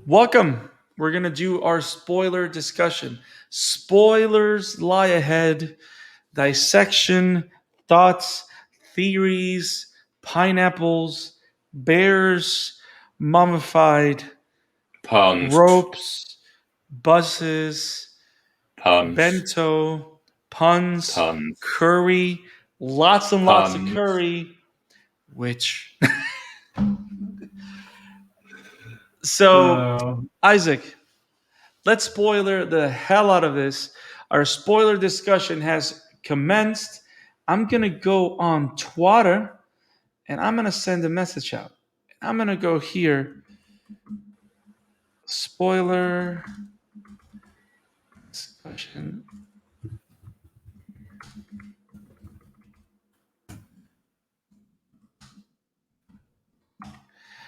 Welcome. We're going to do our spoiler discussion. Spoilers lie ahead, dissection, thoughts, theories, pineapples, bears, mummified, Puns. ropes, buses, Puns. bento, puns, Puns. curry, lots and lots of Puns. curry, which. So, Isaac, let's spoiler the hell out of this. Our spoiler discussion has commenced. I'm going to go on Twitter and I'm going to send a message out. I'm going to go here. Spoiler discussion.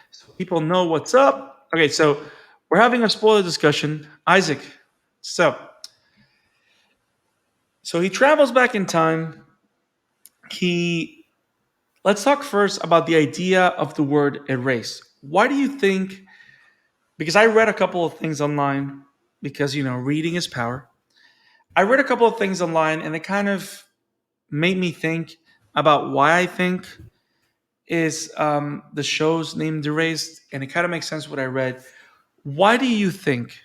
So people know what's up. Okay, so we're having a spoiler discussion. Isaac, so he travels back in time. Let's talk first about the idea of the word erase. Why do you think? Because I read a couple of things online, because reading is power. I read a couple of things online and it kind of made me think about why I think is the show's named Erased, and it kind of makes sense what I read. Why do you think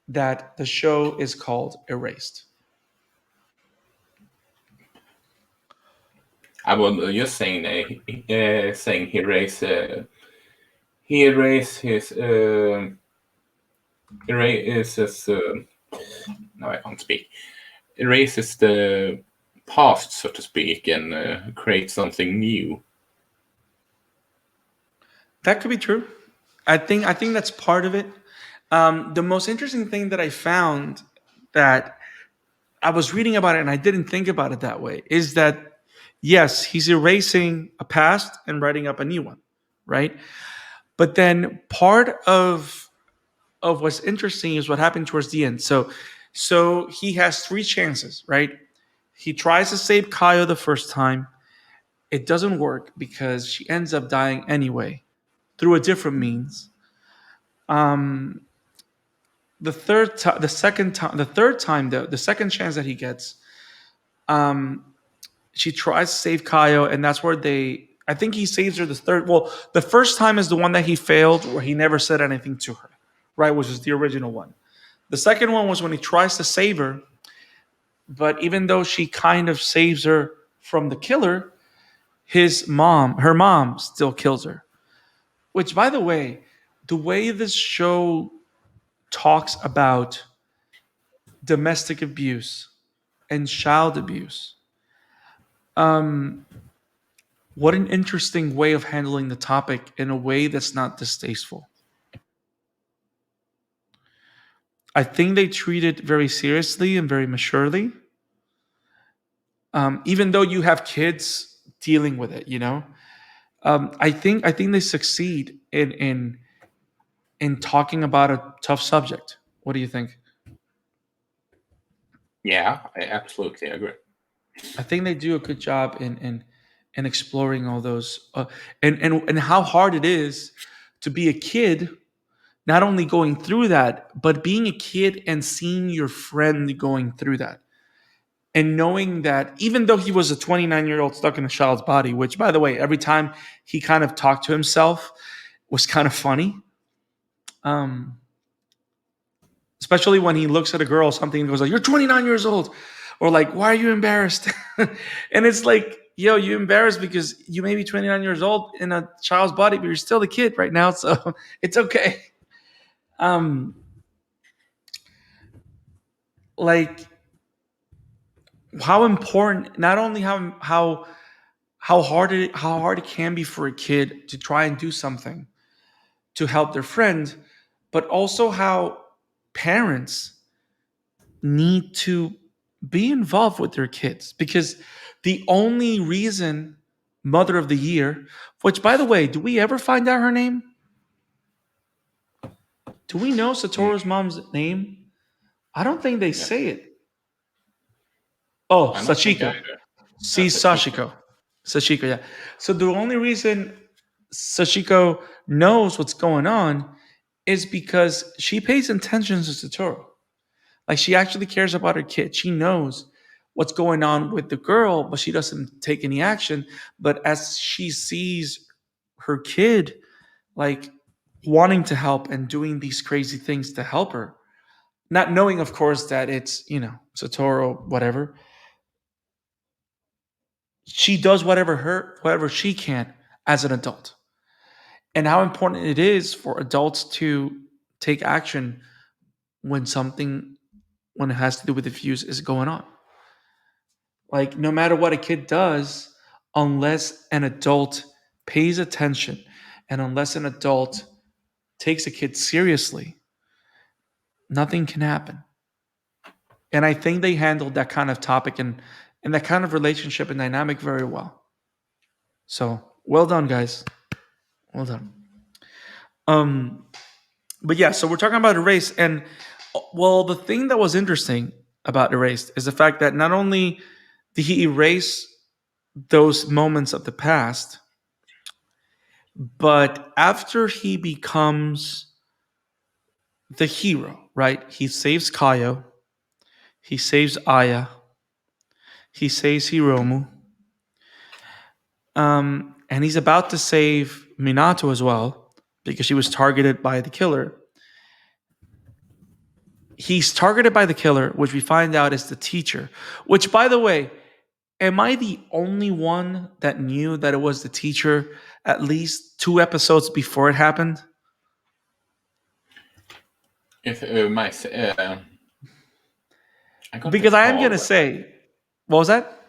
that the show is called Erased? I was just saying he erased his erases no, I can't speak. Erases the past, so to speak, and creates something new. That could be true. I think that's part of it. The most interesting thing that I found, that I was reading about it and I didn't think about it that way, is that yes, he's erasing a past and writing up a new one, right? But then part of what's interesting is what happened towards the end. So he has three chances, right? He tries to save Kaio the first time. It doesn't work because she ends up dying anyway through a different means. The third time, the second chance that he gets, she tries to save Kaio, and that's where I think he saves her the third. Well, the first time is the one that he failed, where he never said anything to her, right? Which is the original one. The second one was when he tries to save her, but even though she kind of saves her from the killer, her mom still kills her. Which, by the way this show talks about domestic abuse and child abuse, what an interesting way of handling the topic in a way that's not distasteful. I think they treat it very seriously and very maturely, even though you have kids dealing with it. I think they succeed in talking about a tough subject. What do you think? Yeah, I absolutely agree. I think they do a good job in exploring all those, and how hard it is to be a kid, not only going through that, but being a kid and seeing your friend going through that, and knowing that even though he was a 29-year-old stuck in a child's body, which, by the way, every time he kind of talked to himself was kind of funny. Especially when he looks at a girl or something and goes like, "You're 29 years old," or like, "Why are you embarrassed?" And it's like, yo, you embarrassed because you may be 29 years old in a child's body, but you're still a kid right now, so it's okay. Um, like, how important, not only how hard it can be for a kid to try and do something to help their friend, but also how parents need to be involved with their kids, because the only reason Mother of the Year, which, by the way, do we ever find out her name? Do we know Satoru's mom's name? I don't think they say it. Oh, Sachiko. See, Sachiko. Sachiko, yeah. So the only reason Sachiko knows what's going on is because she pays attention to Satoru. Like she actually cares about her kid. She knows what's going on with the girl, but she doesn't take any action. But as she sees her kid like wanting to help and doing these crazy things to help her, not knowing, of course, that it's, Satoru, whatever, she does whatever she can as an adult. And how important it is for adults to take action when something when it has to do with the fuse is going on. Like no matter what a kid does, unless an adult pays attention and unless an adult takes a kid seriously, nothing can happen. And I think they handled that kind of topic and that kind of relationship and dynamic very well. So well done, guys. Well done. Um, but yeah, so we're talking about Erase, and well, the thing that was interesting about Erased is the fact that not only did he erase those moments of the past, but after he becomes the hero, right? He saves Kaio, he saves Aya, he saves Hiromu, and he's about to save Minato as well because she was targeted by the killer. He's targeted by the killer, which we find out is the teacher. Which, by the way, am I the only one that knew that it was the teacher at least 2 episodes before it happened? If I got Because this I am call, going to say, what was that?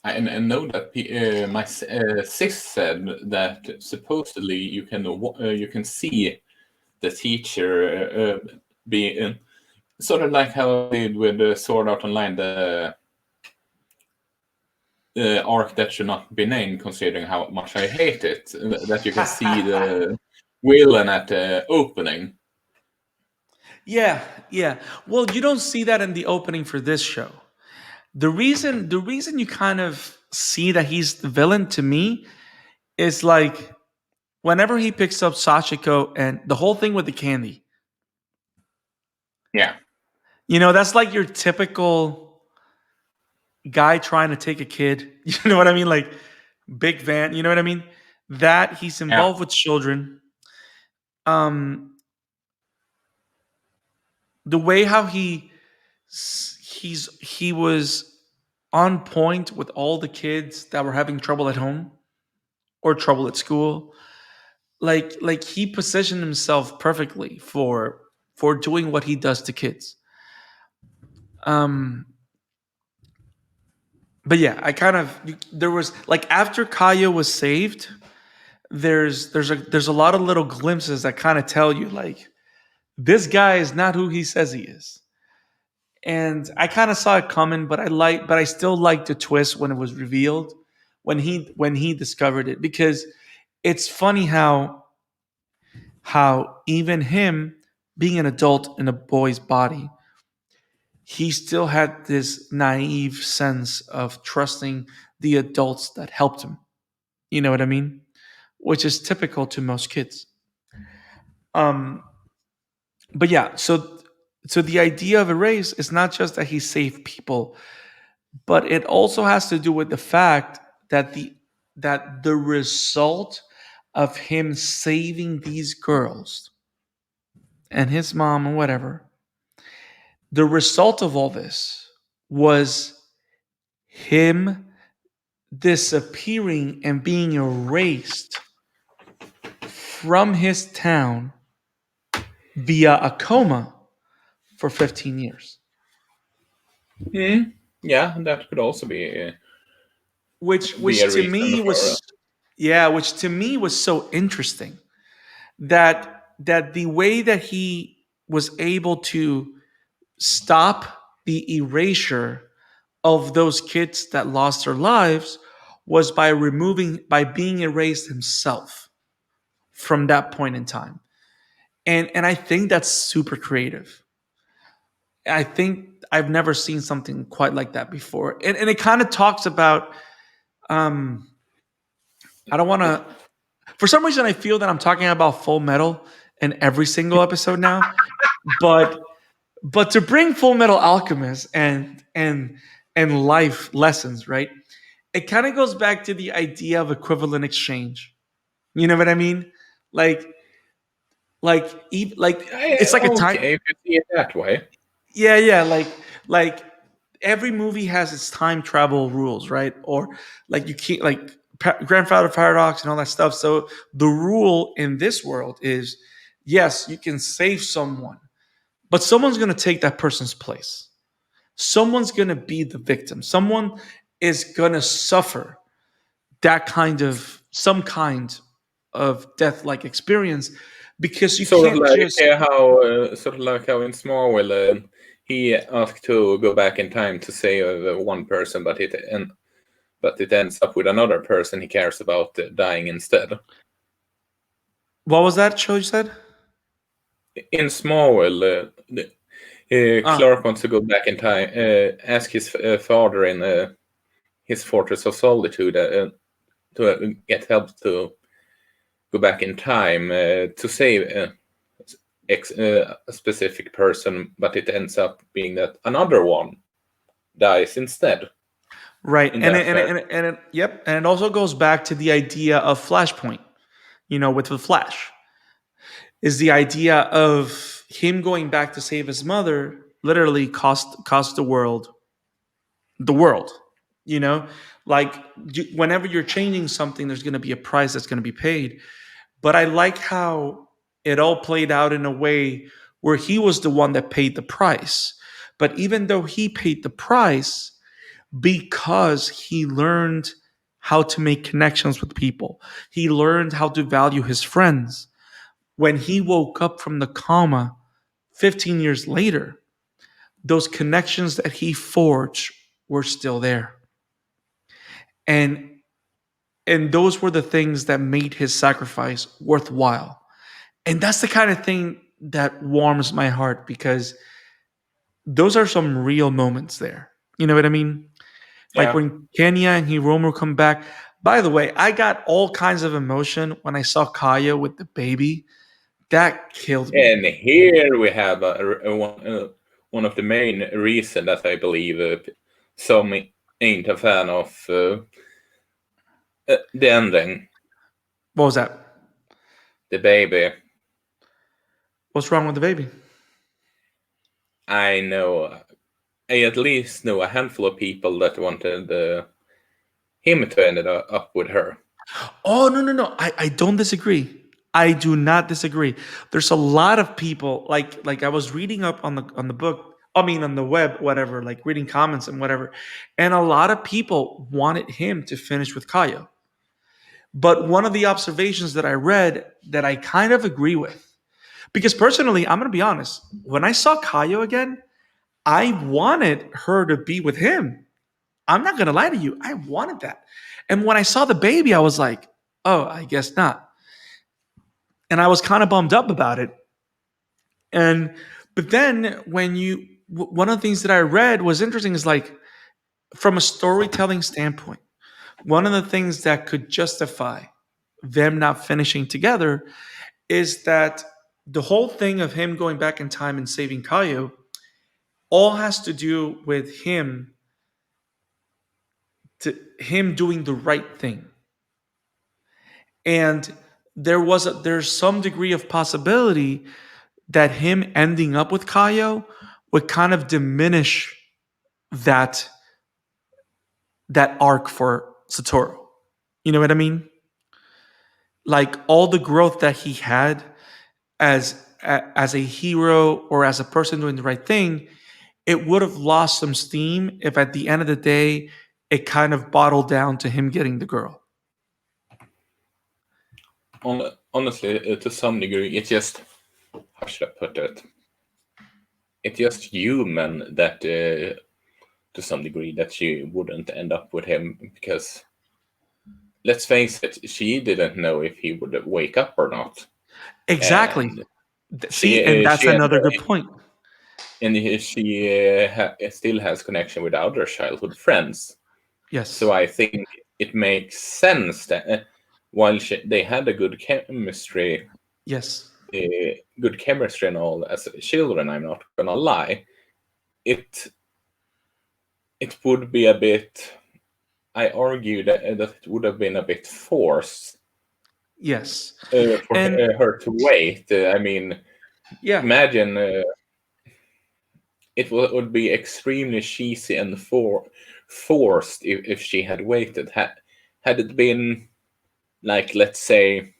I know that my sis said that supposedly you can see the teacher be sort of like how I did with the Sword Art Online, the arc that should not be named, considering how much I hate it. That you can see the villain at the opening. Yeah, yeah. Well, you don't see that in the opening for this show. The reason you kind of see that he's the villain to me is like whenever he picks up Sachiko and the whole thing with the candy. Yeah. That's like your typical guy trying to take a kid. You know what I mean? Like big van, you know what I mean? That he's Yeah. involved with children. The way how he was on point with all the kids that were having trouble at home or trouble at school. Like he positioned himself perfectly for doing what he does to kids. Um but yeah, I kind of there was like after Kaya was saved, there's a lot of little glimpses that kind of tell you like this guy is not who he says he is. And I kind of saw it coming, but I still liked the twist when it was revealed, when he discovered it, because it's funny how even him being an adult in a boy's body, he still had this naive sense of trusting the adults that helped him. You know what I mean? Which is typical to most kids. Um, but yeah, so the idea of Erase is not just that he saved people, but it also has to do with the fact that the result of him saving these girls and his mom and whatever, the result of all this was him disappearing and being erased from his town via a coma for 15 years. Yeah, that could also be Which be a which to reason me for. was yeah, which to me was so interesting that the way that he was able to stop the erasure of those kids that lost their lives was by being erased himself from that point in time. And I think that's super creative. I think I've never seen something quite like that before. And it kind of talks about um I don't want to. For some reason, I feel that I'm talking about Full Metal in every single episode now. But to bring Full Metal Alchemist and life lessons, right? It kind of goes back to the idea of equivalent exchange. You know what I mean? Like it's like a time. Okay, if you see it that way. Yeah, like every movie has its time travel rules, right? Or like you can't like grandfather paradox and all that stuff. So the rule in this world is yes, you can save someone, but someone's going to take that person's place. Someone's going to be the victim. Someone is going to suffer that kind of some kind of death like experience because you Sort of can't like just how in Smallville, he asked to go back in time to save one person, but it ends up with another person he cares about dying instead. what was that show you said? In Smallville, Clark wants to go back in time, ask his father in his Fortress of Solitude to get help to go back in time to save a specific person, but it ends up being that another one dies instead. Right. Yep. And it also goes back to the idea of Flashpoint, with the Flash, is the idea of him going back to save his mother literally cost the world, you know, like whenever you're changing something, there's going to be a price that's going to be paid. But I like how it all played out in a way where he was the one that paid the price. But even though he paid the price, because he learned how to make connections with people, he learned how to value his friends. When he woke up from the coma 15 years later, those connections that he forged were still there. And those were the things that made his sacrifice worthwhile. And that's the kind of thing that warms my heart because those are some real moments there. You know what I mean? Like Yeah. when Kenya and Hiromu come back. By the way, I got all kinds of emotion when I saw Kaya with the baby. That killed me. And here we have one of the main reasons that I believe some ain't a fan of the ending. What was that? The baby. What's wrong with the baby? I at least know a handful of people that wanted him to end up with her. Oh, no. I don't disagree. I do not disagree. There's a lot of people like I was reading up on the book, on the web, whatever, like reading comments and whatever. And a lot of people wanted him to finish with Kayo. But one of the observations that I read that I kind of agree with, because personally, I'm going to be honest, when I saw Kayo again, I wanted her to be with him. I'm not going to lie to you. I wanted that. And when I saw the baby, I was like, oh, I guess not. And I was kind of bummed up about it. But then one of the things that I read was interesting is like, from a storytelling standpoint, one of the things that could justify them not finishing together is that the whole thing of him going back in time and saving Kaio all has to do with him doing the right thing. And there's some degree of possibility that him ending up with Kaio would kind of diminish that arc for Satoru. You know what I mean? Like all the growth that he had as a hero or as a person doing the right thing, it would have lost some steam if at the end of the day it kind of bottled down to him getting the girl. Honestly, to some degree, it's just, how should I put it? It's just human that, to some degree, that she wouldn't end up with him because, let's face it, she didn't know if he would wake up or not. Exactly. And that's another good point. And she still has connection with other childhood friends. Yes. So I think it makes sense that while they had a good chemistry, Yes. good chemistry and all as children, I'm not gonna lie, it would be a bit. I argue that it would have been a bit forced Yes. for And her to wait. I mean, yeah, imagine it would be extremely cheesy and forced if she had waited. Had it been like, let's say,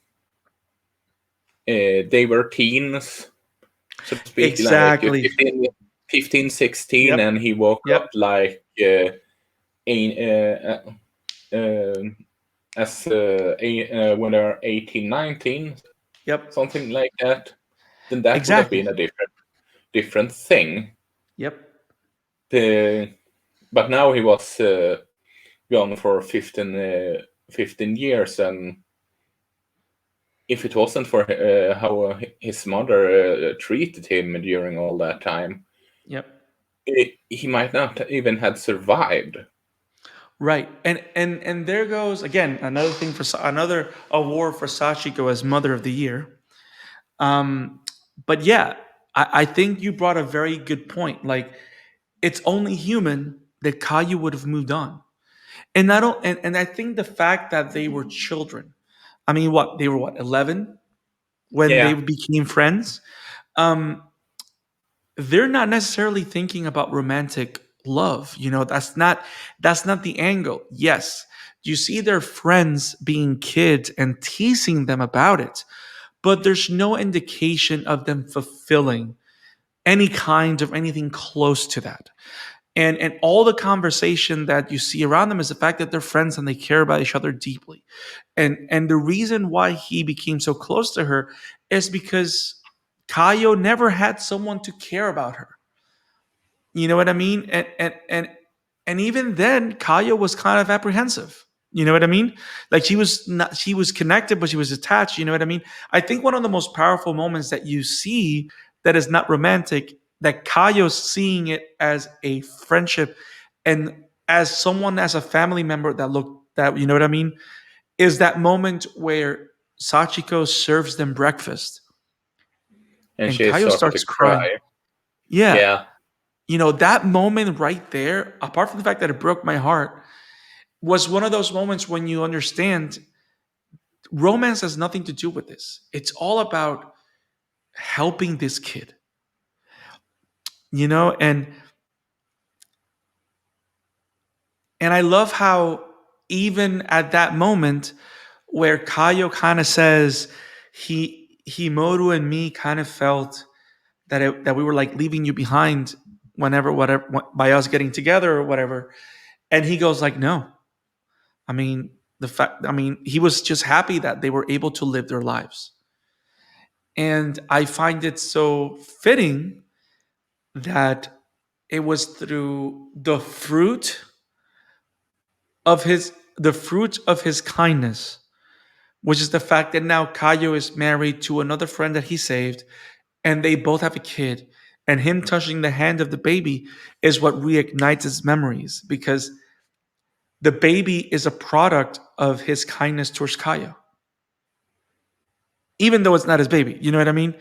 they were teens, so to speak, like exactly. 15, 16, Yep. and he woke Yep. up like as when they're 18, 19, Yep. something like that, then that would have Exactly. been a different thing. Yep. But now he was gone for 15 years, and if it wasn't for how his mother treated him during all that time, Yep. he might not even have survived. Right. And there goes again another thing for another award for Sachiko as Mother of the Year. But yeah, I think you brought a very good point. Like, it's only human that Caillou would have moved on. And I don't and I think the fact that they were children. I mean, what they were, what, 11 when they Yeah, became friends. Um, they're not necessarily thinking about romantic love. That's not the angle. Yes, you see their friends being kids and teasing them about it, but there's no indication of them fulfilling any kind of anything close to that. And all the conversation that you see around them is the fact that they're friends and they care about each other deeply. And the reason why he became so close to her is because Kayo never had someone to care about her. You know what I mean? And even then, Kayo was kind of apprehensive. You know what I mean? Like, she was connected, but she was attached. You know what I mean? I think one of the most powerful moments that you see that is not romantic, that Kayo's seeing it as a friendship and as someone, as a family member that, you know what I mean, is that moment where Sachiko serves them breakfast and and she Kayo started to starts crying. cry. Yeah. Yeah, That moment right there, apart from the fact that it broke my heart, was one of those moments when you understand romance has nothing to do with this. It's all about helping this kid, and I love how even at that moment where Kayo kind of says Himoru and me kind of felt that we were like leaving you behind whenever whatever by us getting together or whatever, and he goes like, no. I mean, he was just happy that they were able to live their lives. And I find it so fitting that it was through the fruit of his kindness, which is the fact that now Kayo is married to another friend that he saved, and they both have a kid. And him touching the hand of the baby is what reignites his memories, because the baby is a product of his kindness towards Kayo, even though it's not his baby. You know what I mean?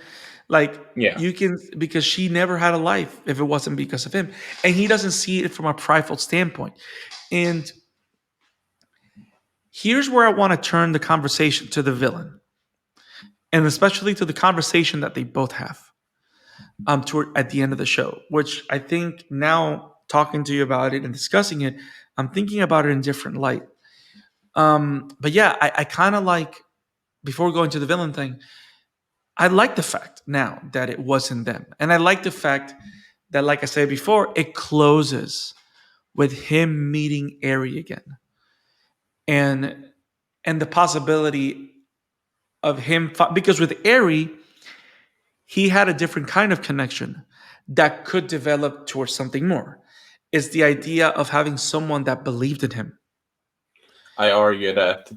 Like, yeah. you can, because she never had a life if it wasn't because of him. And he doesn't see it from a prideful standpoint. And here's where I want to turn the conversation to the villain, and especially to the conversation that they both have toward at the end of the show, which I think now, talking to you about it and discussing it, I'm thinking about it in different light. But yeah, I kind of like, before going to the villain thing, I like the fact now that it wasn't them. And I like the fact that, like I said before, it closes with him meeting Eri again. And the possibility of him, because with Eri, he had a different kind of connection that could develop towards something more. It's the idea of having someone that believed in him. I argue that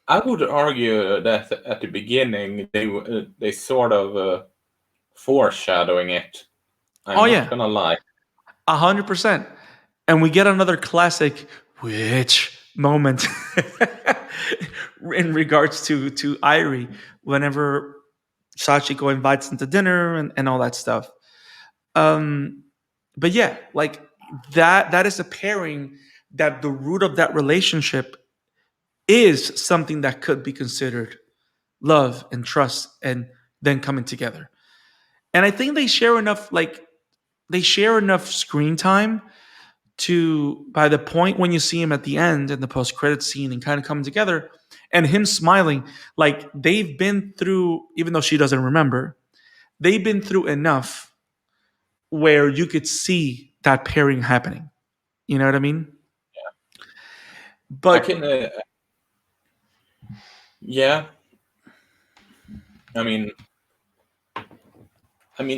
I would argue that at the beginning they sort of foreshadowing it. Oh I'm not yeah, gonna lie. 100%. And we get another classic, which moment in regards to Irie whenever Sachiko invites him to dinner and all that stuff. Um, but yeah, like that is a pairing that the root of that relationship is something that could be considered love and trust and then coming together. And I think they share enough screen time to by the point when you see him at the end in the post credit scene and kind of come together and him smiling, like they've been through, even though she doesn't remember, they've been through enough where you could see that pairing happening. You know what I mean? I But can, yeah. I mean,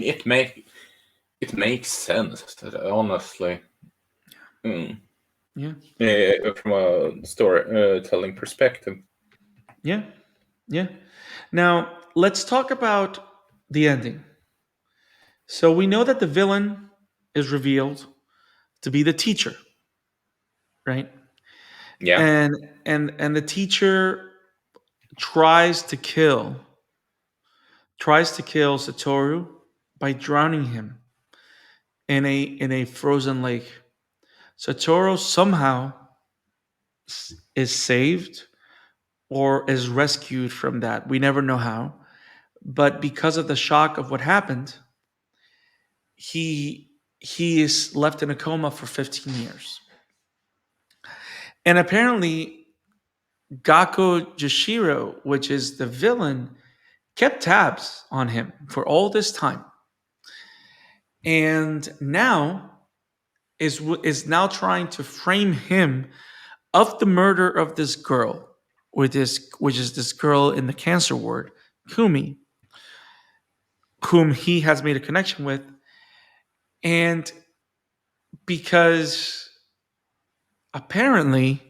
it makes sense, honestly. Mm. yeah, From a storytelling perspective. yeah, yeah. Now let's talk about the ending. So we know that the villain is revealed to be the teacher, right? Yeah. And and the teacher tries to kill Satoru by drowning him in a frozen lake. Satoru somehow is saved or is rescued from that. We never know how, but because of the shock of what happened, he is left in a coma for 15 years. And apparently Gakko Jashiro, which is the villain, kept tabs on him for all this time. And now is now trying to frame him of the murder of this girl, which is this girl in the cancer ward, Kumi, whom he has made a connection with, and because apparently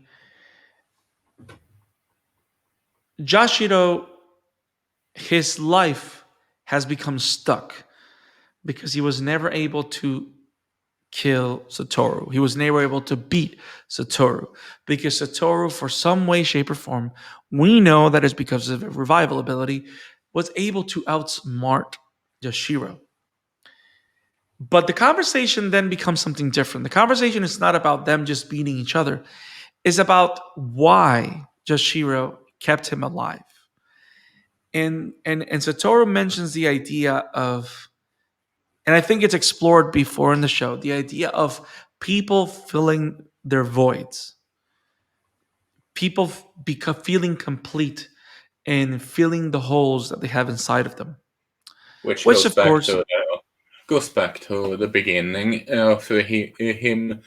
Jashiro, his life has become stuck because he was never able to kill Satoru. He was never able to beat Satoru because Satoru, for some way, shape, or form, we know that is because of a revival ability, was able to outsmart Yashiro. But the conversation then becomes something different. The conversation is not about them just beating each other. It's about why Yashiro kept him alive. And Satoru mentions the idea of, and I think it's explored before in the show, the idea of people filling their voids, people feeling complete and filling the holes that they have inside of them. Which Which, of course, goes back to the beginning of him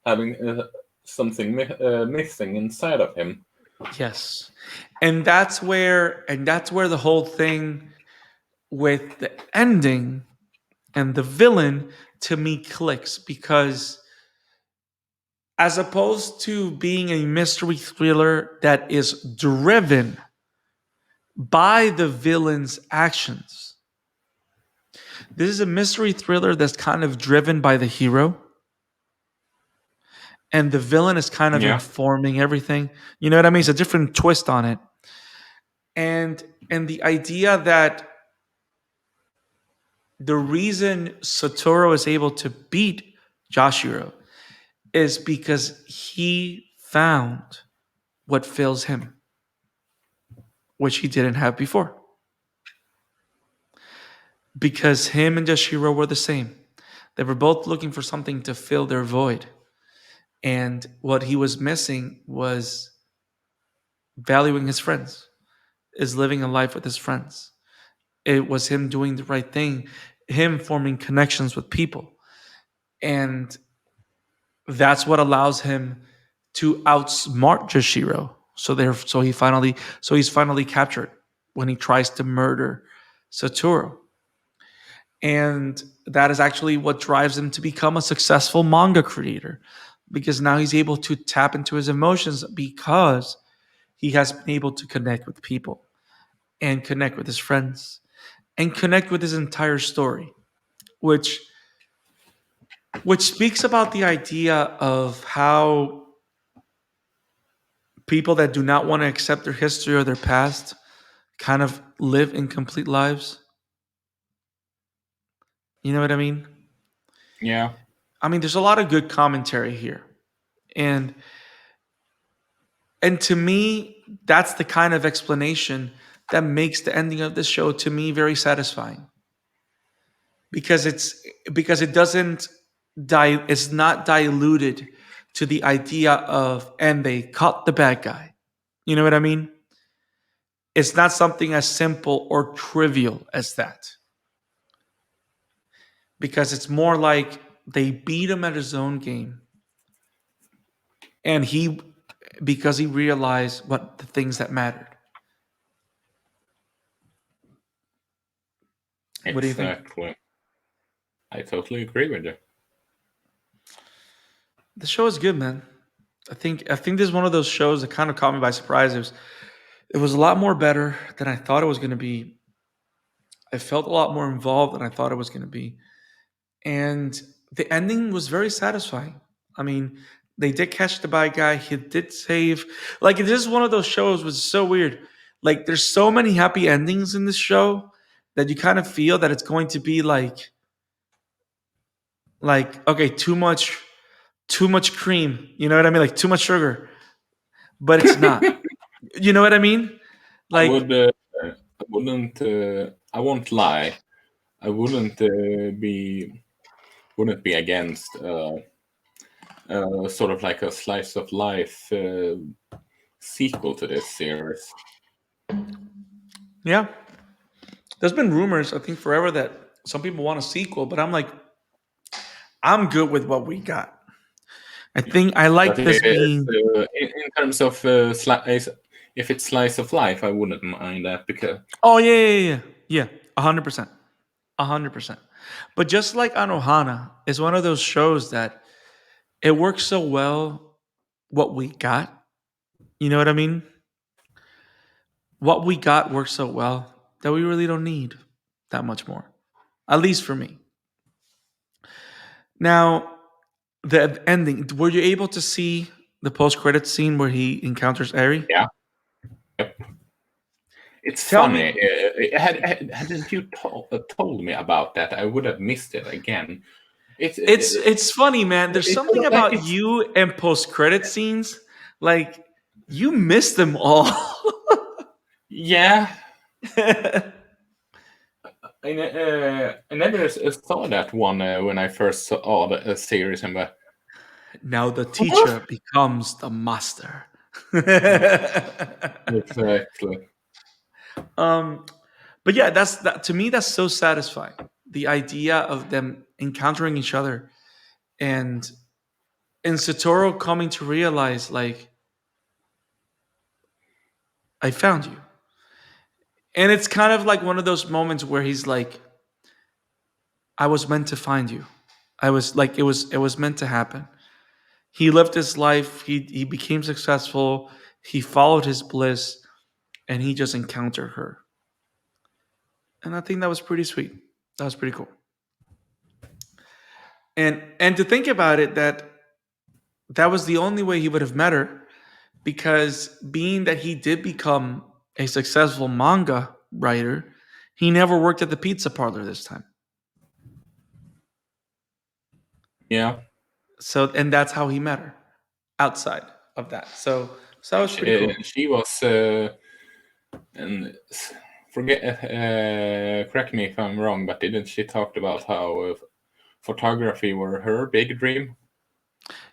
having something missing inside of him. yes, and that's where the whole thing with the ending and the villain to me clicks because as opposed to being a mystery thriller that is driven by the villain's actions, this is a mystery thriller that's kind of driven by the hero, and the villain is kind of Yeah. informing everything. You know what I mean? It's a different twist on it, and the idea that the reason Satoru is able to beat Joshiro is because he found what fills him, which he didn't have before. Because him and Joshiro were the same. They were both looking for something to fill their void. And what he was missing was valuing his friends, is living a life with his friends. It was him doing the right thing, him forming connections with people. And that's what allows him to outsmart Joshiro. So he's finally captured when he tries to murder Satoru. And that is actually what drives him to become a successful manga creator because now he's able to tap into his emotions because he has been able to connect with people and connect with his friends and connect with his entire story, which speaks about the idea of how people that do not want to accept their history or their past kind of live incomplete lives. You know what I mean? Yeah. I mean, there's a lot of good commentary here. And and to me, that's the kind of explanation that makes the ending of this show to me very satisfying. Because it doesn't it's not diluted to the idea of and they caught the bad guy. You know what I mean? It's not something as simple or trivial as that. Because it's more like they beat him at his own game. And because he realized what the things that mattered. What do you think? Exactly. I totally agree with you. The show is good, man. I think this is one of those shows that kind of caught me by surprise. It was a lot more better than I thought it was going to be. I felt a lot more involved than I thought it was going to be. And the ending was very satisfying. I mean, they did catch the bad guy. He did save. Like, this is one of those shows was so weird. Like, there's so many happy endings in this show that you kind of feel that it's going to be like okay, too much cream. You know what I mean? Like too much sugar, but it's not. You know what I mean? I Like, would. I wouldn't. I won't lie. I wouldn't be against sort of like a slice of life sequel to this series. yeah, there's been rumors, I think, forever that some people want a sequel, but I'm like, I'm good with what we got. I think I But like this being. in terms of if it's slice of life, I wouldn't mind that because Oh yeah, 100%, 100%. But just like Anohana is one of those shows that it works so well. What we got, you know what I mean? What we got works so well that we really don't need that much more. At least for me. Now, the ending. Were you able to see the post-credit scene where he encounters Eri? yeah, yep. It's Tell funny. me, Hadn't you told me about that, I would have missed it again. it's funny, man. There's It's sort something of like about you and post-credit scenes, like you miss them all. yeah. I never saw that one when I first saw the series, and Now the teacher becomes the master. exactly. um, but yeah, that to me. That's so satisfying. The idea of them encountering each other and Satoru coming to realize, like, I found you. And it's kind of like one of those moments where he's like, I was meant to find you. I was like, it was meant to happen. He lived his life, he became successful, he followed his bliss, and he just encountered her. And I think that was pretty sweet. That was pretty cool. And to think about it, that was the only way he would have met her, because being that he did become a successful manga writer, he never worked at the pizza parlor this time. Yeah. So, and that's how he met her outside of that. So that was pretty cool. She was and forget correct me if I'm wrong, but didn't she talk about how photography were her big dream?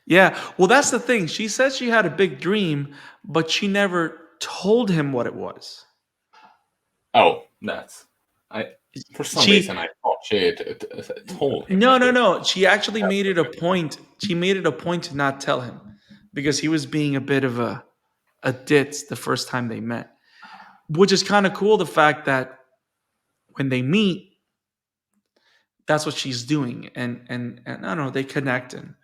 Yeah. Well, that's the thing. She said she had a big dream, but she never told him what it was. Oh, that's I. For some She reason, I thought she told him. no. She actually made it a point. She made it a point to not tell him because he was being a bit of a ditz the first time they met. Which is kind of cool. The fact that when they meet, that's what she's doing, and I don't know, they connect, and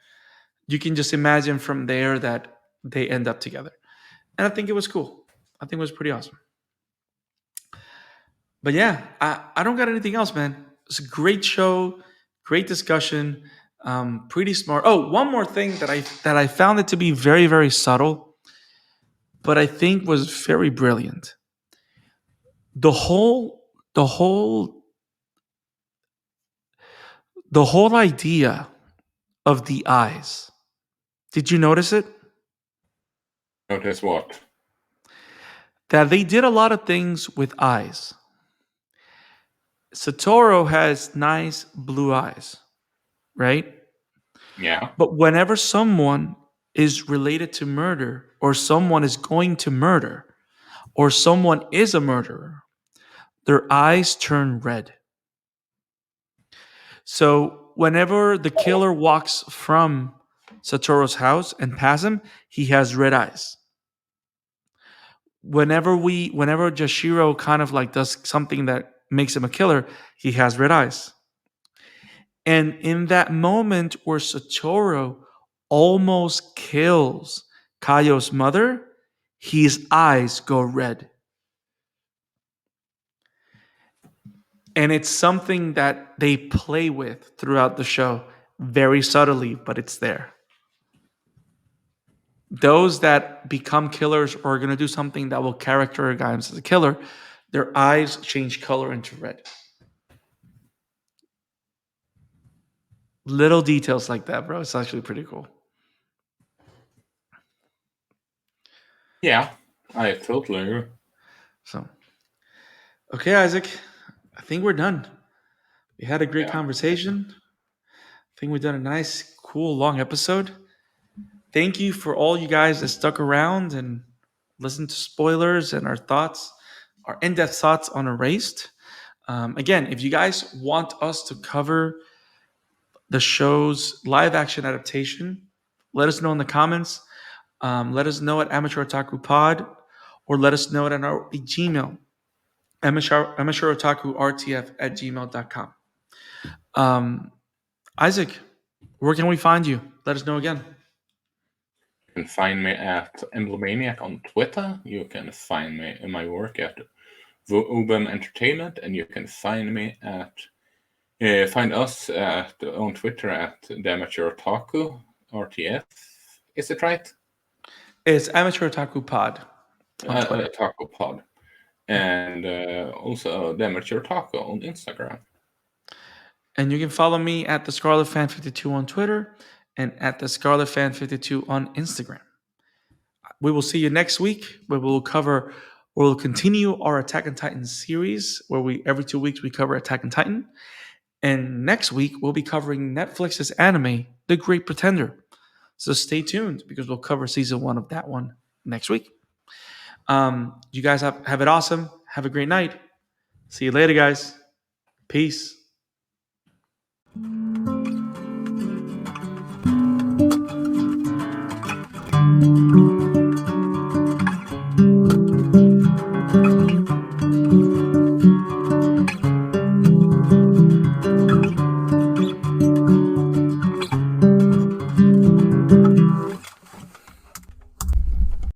you can just imagine from there that they end up together. And I think it was cool. I think it was pretty awesome. But yeah, I don't got anything else, man. It's a great show, great discussion, pretty smart. Oh, one more thing that I found it to be very, very subtle. but I think was very brilliant. The whole the whole the whole idea of the eyes. Did you notice it? Notice what? That they did a lot of things with eyes. Satoru has nice blue eyes, right? Yeah. But whenever someone is related to murder, or someone is going to murder, or someone is a murderer, their eyes turn red. So whenever the killer walks from Satoru's house and pass him, he has red eyes. Whenever Jashiro kind of like does something that makes him a killer, he has red eyes. And in that moment where Satoru almost kills Kayo's mother, his eyes go red. And it's something that they play with throughout the show very subtly, but it's there. Those that become killers or are going to do something that will characterize them as a killer, their eyes change color into red. Little details like that, bro. It's actually pretty cool. Yeah, I totally agree. So, okay, Isaac, I think we're done. We had a great conversation. I think we've done a nice, cool, long episode. Thank you for all you guys that stuck around and listened to spoilers and our thoughts, our in-depth thoughts on Erased. Again, if you guys want us to cover the show's live action adaptation, let us know in the comments. Let us know at Amateur Otaku Pod, or let us know at our Gmail, Amateur Otaku RTF at gmail.com. Isaac, where can we find you? Let us know again. You can find me at Emblemaniac on Twitter. You can find me in my work at Ubem Entertainment, and you can find me at find us on Twitter at the Amateur Otaku RTF. Is it right? It's Amateur Otaku Pod on Twitter. Otaku Pod, and also the Amateur Otaku on Instagram. And you can follow me at the Scarlet Fan 52 on Twitter and at the Scarlet Fan 52 on Instagram. We will see you next week, where we'll continue our Attack on Titan series, where every 2 weeks we cover Attack on Titan. And next week we'll be covering Netflix's anime, The Great Pretender. So stay tuned, because we'll cover season 1 of that one next week. You guys have it awesome. Have a great night. See you later, guys. Peace.